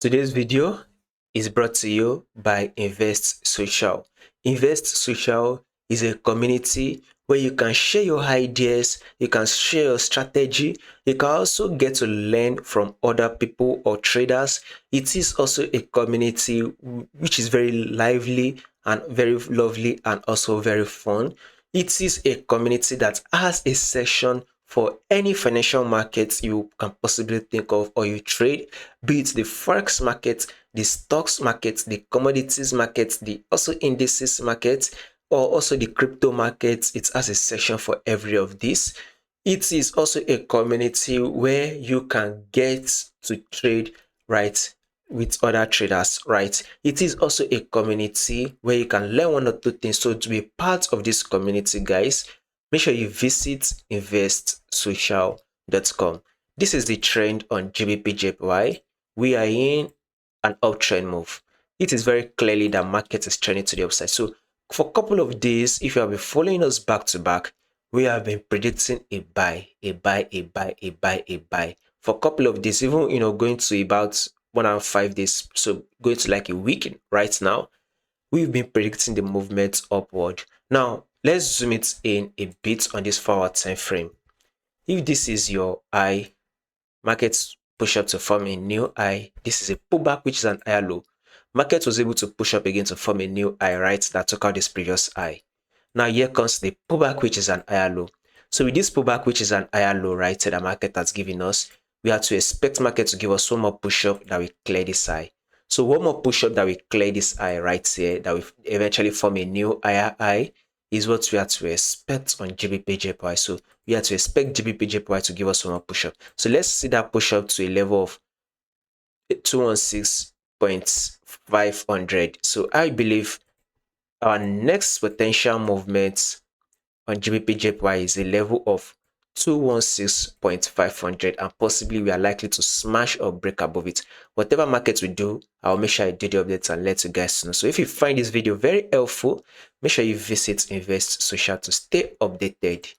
Today's video is brought to you by Invest Social. Invest Social is a community where you can share your ideas, you can share your strategy, you can also get to learn from other people or traders. It is also a community which is very lively and very lovely and also very fun. It is a community that has a section for any financial markets you can possibly think of or you trade, be it the Forex market, the stocks market, the commodities market, the also indices market, or also the crypto market. It has a section for every of these. It is also a community where you can get to trade, right, with other traders, right? It is also a community where you can learn one or two things. So to be part of this community, guys, make sure you visit investsocial.com. This is the trend on GBPJPY. We are in an uptrend move. It is very clearly that market is trending to the upside. So for a couple of days, if you have been following us back to back, we have been predicting a buy, a buy, a buy, a buy, a buy for a couple of days, even going to about 105 days. So going to like a week right now, we've been predicting the movement upward. Now let's zoom it in a bit on this 4-hour time frame. If this is your high, markets push up to form a new high. This is a pullback, which is an higher low. Market was able to push up again to form a new high, right? That took out this previous high. Now here comes the pullback, which is an higher low. So with this pullback, which is an higher low, right, that the market has given us, we have to expect market to give us one more push up that will clear this high. So one more push up that will clear this high right here, that will eventually form a new higher high, is what we have to expect on GBPJPY. So we have to expect GBPJPY to give us one more push up. So let's see that push up to a level of 216.500. So I believe our next potential movement on GBPJPY is a level of 216.500, and possibly we are likely to smash or break above it. Whatever market we do, I'll make sure I do the updates and let you guys know. So if you find this video very helpful, make sure you visit Invest Social to stay updated.